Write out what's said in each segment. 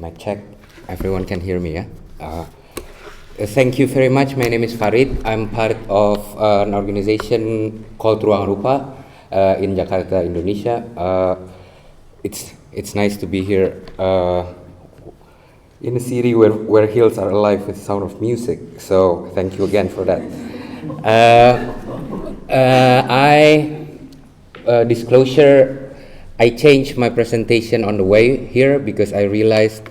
Mic check. Everyone can hear me, yeah? Thank you very much. My name is Farid. I'm part of an organization called Ruang Rupa in Jakarta, Indonesia. It's nice to be here in a city where hills are alive with the sound of music. So thank you again for that. Disclosure, I changed my presentation on the way here because I realized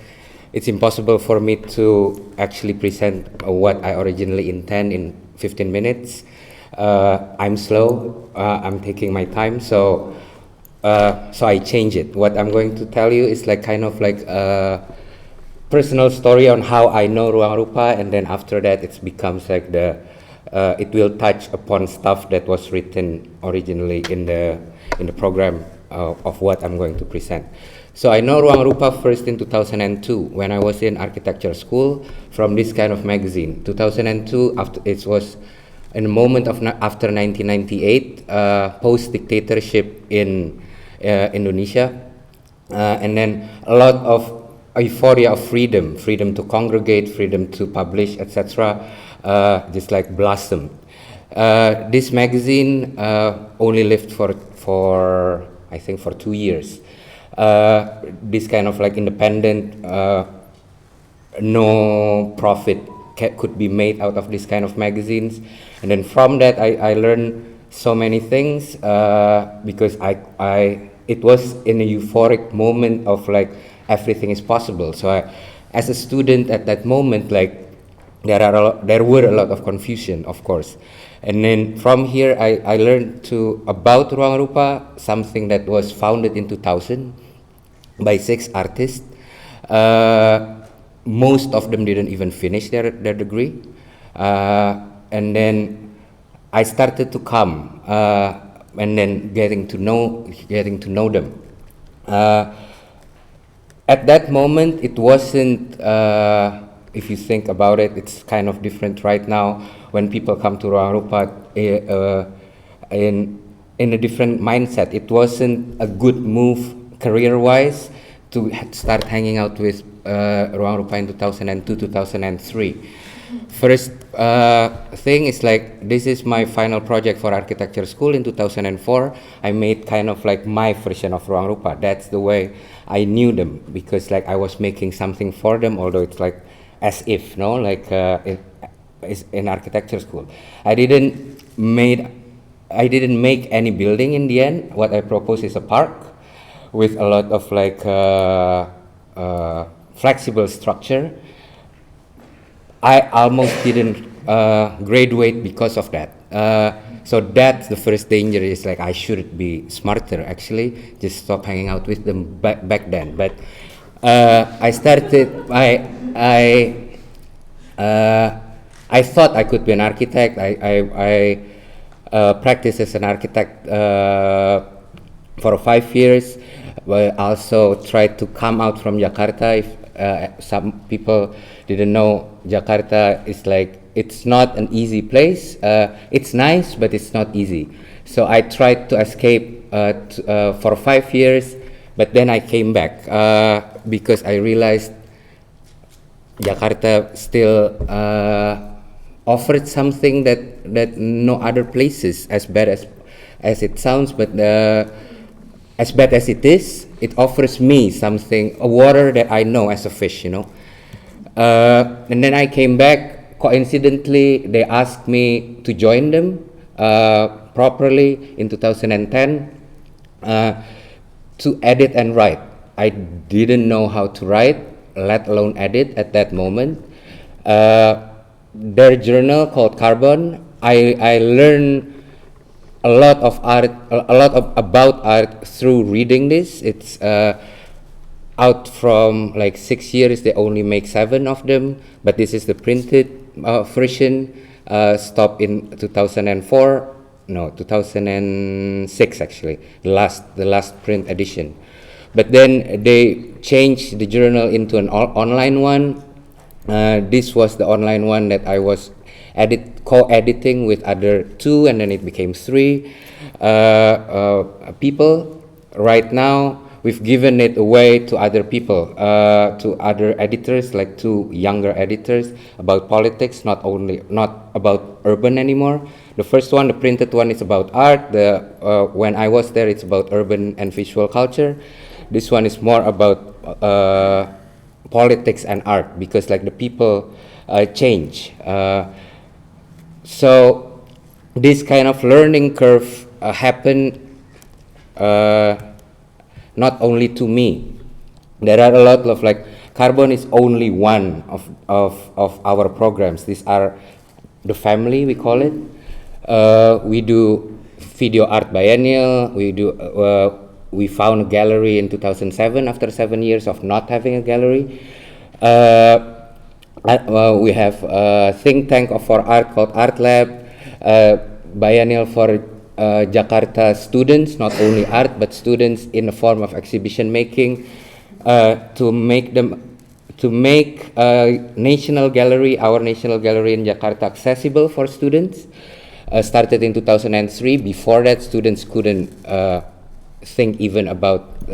it's impossible for me to actually present what I originally intend in 15 minutes. I'm slow, I'm taking my time, so I change it. What I'm going to tell you is like kind of like a personal story on how I know Ruang Rupa, and then after that it becomes like it will touch upon stuff that was written originally in the program of what I'm going to present. So I know Ruang Rupa first in 2002 when I was in architecture school from this kind of magazine. 2002, it was in a moment of after 1998, post-dictatorship in Indonesia, and then a lot of euphoria of freedom to congregate, freedom to publish, etc. Just like blossomed. This magazine only lived for I think for 2 years. This kind of like independent, no profit could be made out of this kind of magazines. And then from that I learned so many things because it was in a euphoric moment of like everything is possible. So as a student at that moment, like there were a lot of confusion, of course. And then from here, I learned about Ruang Rupa, something that was founded in 2000 by 6 artists. Most of them didn't even finish their degree. And then I started to come and then getting to know them. At that moment, it wasn't. If you think about it, it's kind of different right now when people come to Ruang Rupa in a different mindset. It wasn't a good move career-wise to start hanging out with Ruang Rupa in 2002, 2003. First thing is like, this is my final project for architecture school in 2004. I made kind of like my version of Ruang Rupa. That's the way I knew them, because like I was making something for them, although it's like as if, no, like in architecture school. I didn't make any building in the end. What I proposed is a park with a lot of like flexible structure. I almost didn't graduate because of that. So that's the first danger, is like I should be smarter actually, just stop hanging out with them back then. But I thought I could be an architect. I practiced as an architect for 5 years. I also tried to come out from Jakarta. If some people didn't know, Jakarta is like, it's not an easy place. It's nice, but it's not easy. So I tried to escape for 5 years, but then I came back because I realized Jakarta still offered something that no other places, as bad as it sounds, but as bad as it is, it offers me something, a water that I know as a fish, you know. And then I came back. Coincidentally, they asked me to join them properly in 2010 to edit and write. I didn't know how to write, let alone edit at that moment. Their journal called Carbon, I learned a lot of art, about art through reading this. It's out from like 6 years, they only make 7 of them, but this is the printed version, stopped in 2006 actually, the last print edition. But then they changed the journal into an online one. This was the online one that I was co-editing with other 2, and then it became 3 people. Right now we've given it away to other people, to other editors, like to younger editors, about politics, not about urban anymore. The first one, the printed one, is about art. When I was there, it's about urban and visual culture. This one is more about politics and art, because like the people change. So this kind of learning curve happened not only to me. There are a lot of, like, Carbon is only one of our programs. These are the family, we call it. We do video art biennial. We found a gallery in 2007 after 7 years of not having a gallery. We have a think tank for art called Art Lab, biennial for Jakarta students, not only art but students in the form of exhibition making, to make national gallery, our national gallery in Jakarta, accessible for students. Started in 2003. Before that, students couldn't think even about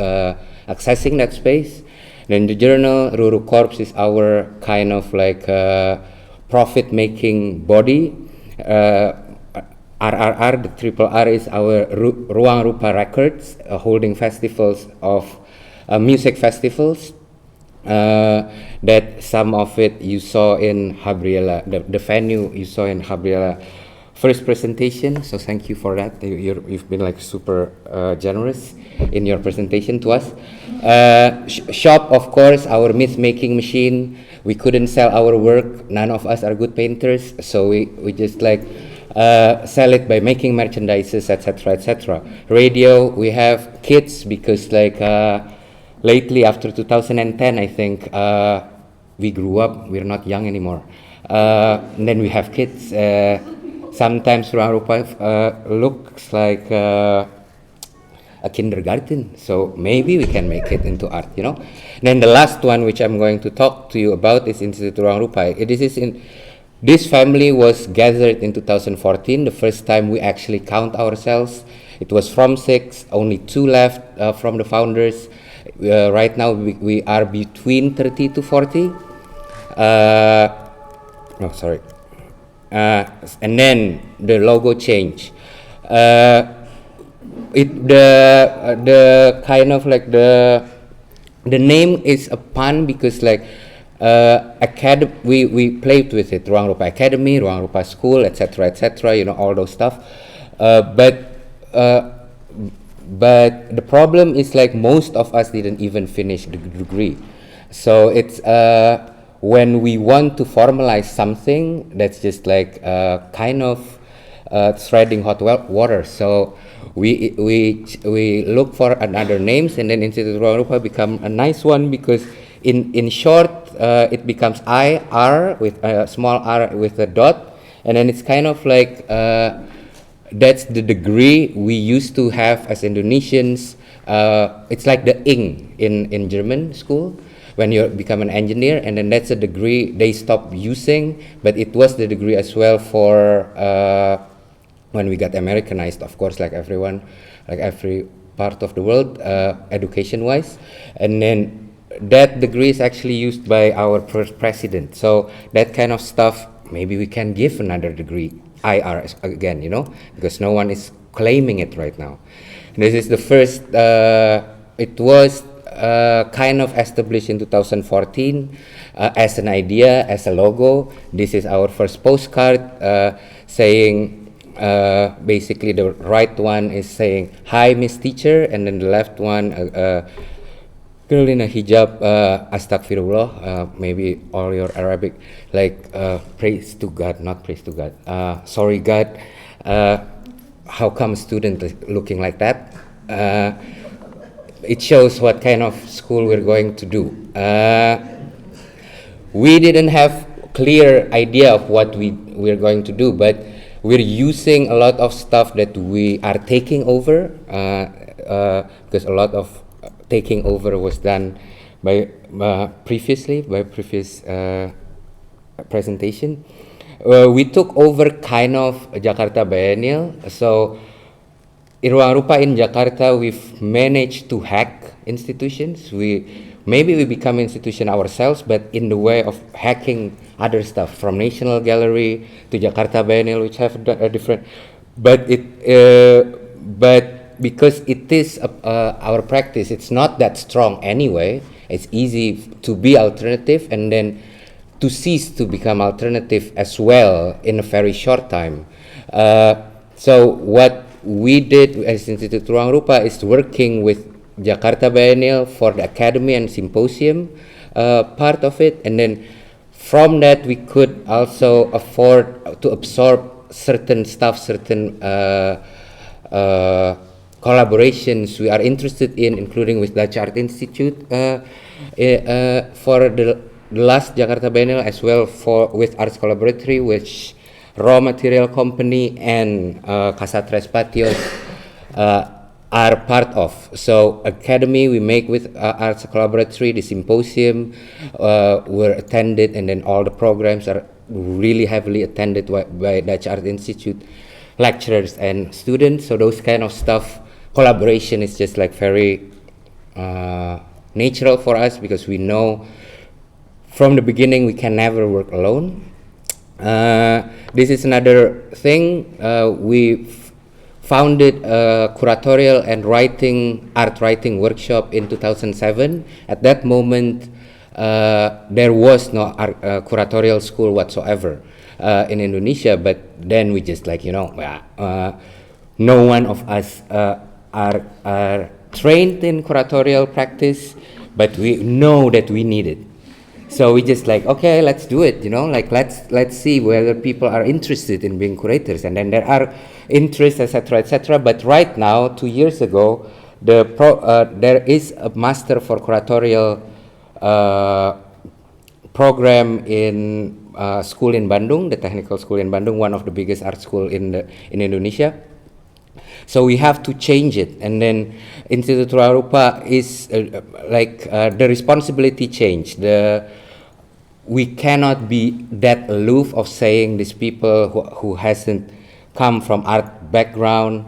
accessing that space. Then the journal Ruru Corps is our kind of like profit-making body. RRR, the triple R, is our Ruang Rupa Records, holding festivals of music festivals. That some of it you saw in Gabriela, the venue you saw in Gabriela first presentation. So thank you for that. You've been like super generous in your presentation to us. Shop, of course, our myth making machine. We couldn't sell our work. None of us are good painters, so we just like sell it by making merchandises, etc., etc. Radio, we have kids, because like lately after 2010, I think we grew up. We're not young anymore. And then we have kids. Sometimes Ruang Rupa looks like a kindergarten, so maybe we can make it into art, you know. Then the last one, which I'm going to talk to you about, is Institute Ruang Rupa. This family was gathered in 2014, the first time we actually count ourselves. It was from 6, only 2 left from the founders. Right now we are between 30 to 40. And then the logo change. The kind of like the name is a pun, because like we played with it, Ruang Rupa Academy, Ruang Rupa School, etc., you know, all those stuff. But the problem is like most of us didn't even finish the degree. So it's when we want to formalize something, that's just like kind of treading hot water. So we look for another names, and then Institute Ruang Rupa become a nice one, because in short it becomes IR with a small r with a dot, and then it's kind of like that's the degree we used to have as Indonesians. It's like the ing in German school when you become an engineer, and then that's a degree they stopped using, but it was the degree as well for when we got Americanized, of course, like everyone, like every part of the world, education-wise. And then that degree is actually used by our first president. So that kind of stuff, maybe we can give another degree, IR again, you know, because no one is claiming it right now. This is the first, it was kind of established in 2014 as an idea, as a logo. This is our first postcard saying, basically the right one is saying, "Hi, Miss Teacher," and then the left one, girl in a hijab, Astaghfirullah, maybe all your Arabic, like praise to God, not praise to God, sorry God, how come a student is looking like that? It shows what kind of school we're going to do. We didn't have clear idea of what we're going to do, but we're using a lot of stuff that we are taking over, because a lot of taking over was done by previous presentation. We took over kind of Jakarta Biennial. So in Ruang Rupa in Jakarta, we've managed to hack institutions. We become institution ourselves, but in the way of hacking other stuff, from National Gallery to Jakarta Biennial, which have a different. But because it is our practice, it's not that strong anyway. It's easy to be alternative and then to cease to become alternative as well in a very short time. So what we did as Institute Ruang Rupa is working with Jakarta Biennial for the academy and symposium part of it, and then from that we could also afford to absorb certain stuff, certain collaborations we are interested in, including with Dutch Art Institute for the last Jakarta Biennial, as well with Arts Collaboratory, which Raw Material Company and Casa Tres Patios are part of. So academy we make with Arts Collaboratory, the symposium were attended, and then all the programs are really heavily attended by Dutch Art Institute lecturers and students. So those kind of stuff, collaboration is just like very natural for us, because we know from the beginning we can never work alone. This is another thing. We founded a curatorial and art writing workshop in 2007. At that moment, there was no curatorial school whatsoever in Indonesia, but then we just like, no one of us are trained in curatorial practice, but we know that we need it. So we just like, okay, let's do it, let's see whether people are interested in being curators, and then there are interests, etc. But right now, 2 years ago, there is a master for curatorial program in school in Bandung, the technical school in Bandung, one of the biggest art school in Indonesia. So we have to change it, and then Institute Ruang Rupa is the responsibility changed. We cannot be that aloof of saying these people who hasn't come from art background.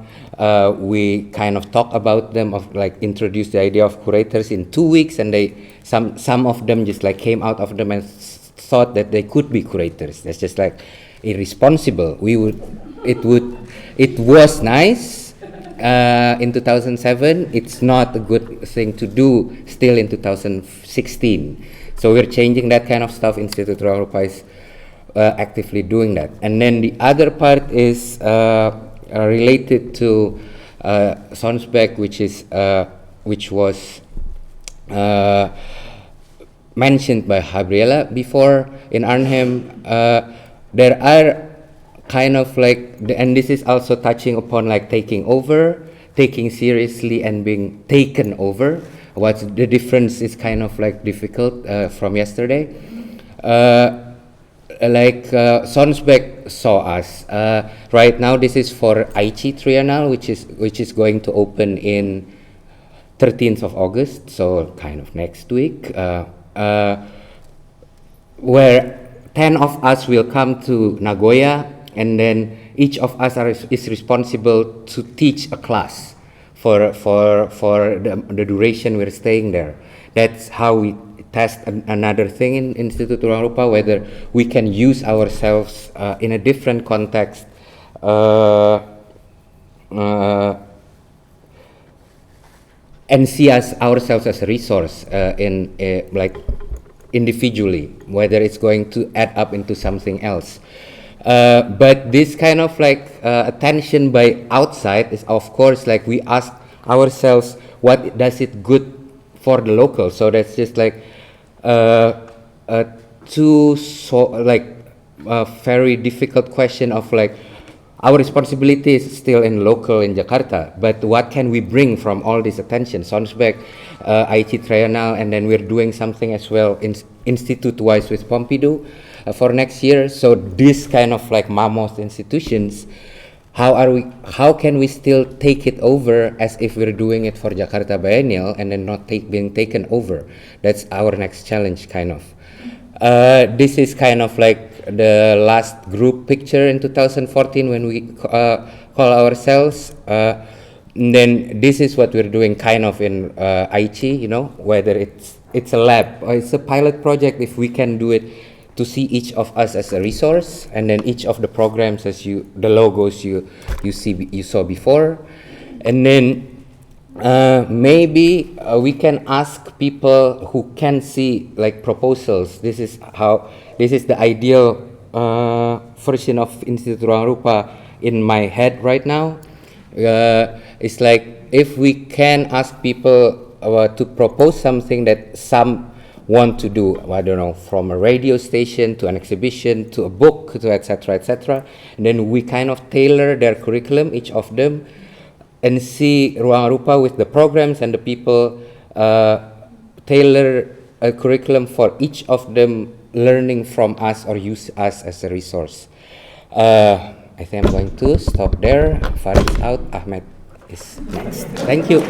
We kind of talk about them, of introduce the idea of curators in 2 weeks, and some of them just came out of them and thought that they could be curators. That's just irresponsible. It was nice in 2007. It's not a good thing to do still in 2016. So we're changing that kind of stuff. Institute Ruang Rupa is actively doing that. And then the other part is related to Sonsbeck, which was mentioned by Gabriela before in Arnhem. There are kind of and this is also touching upon taking over, taking seriously, and being taken over. What's the difference is kind of difficult from yesterday. Sonsbeck saw us. Right now, this is for Aichi Triennale, which is going to open in 13th of August, so kind of next week, where 10 of us will come to Nagoya, and then each of us is responsible to teach a class for the duration we're staying there. That's how we test another thing in Institute Ruang Rupa, whether we can use ourselves in a different context, and see ourselves as a resource individually, whether it's going to add up into something else. But this kind of attention by outside is, of course, we ask ourselves, what does it good for the local? So that's just a very difficult question of our responsibility is still in local in Jakarta, but what can we bring from all this attention? Sonsbeck, IT Triennale, and then we're doing something as well institute-wise with Pompidou for next year. So this kind of mammoth institutions, how can we still take it over as if we're doing it for Jakarta Biennial and then not being taken over? That's our next challenge, kind of. This is kind of the last group picture in 2014 when we call ourselves. And then this is what we're doing kind of in Aichi, you know, whether it's a lab or it's a pilot project, if we can do it to see each of us as a resource, and then each of the programs as the logos you saw before, and then maybe we can ask people who can see like proposals. This is the ideal version of Institut Ruang Rupa in my head right now. It's like if we can ask people to propose something that some want to do, I don't know, from a radio station to an exhibition to a book to etc., and then we kind of tailor their curriculum, each of them, and see Ruang Rupa with the programs and the people tailor a curriculum for each of them, learning from us or use us as a resource. I think I'm going to stop there. Farid is out. Ahmed is next. Thank you.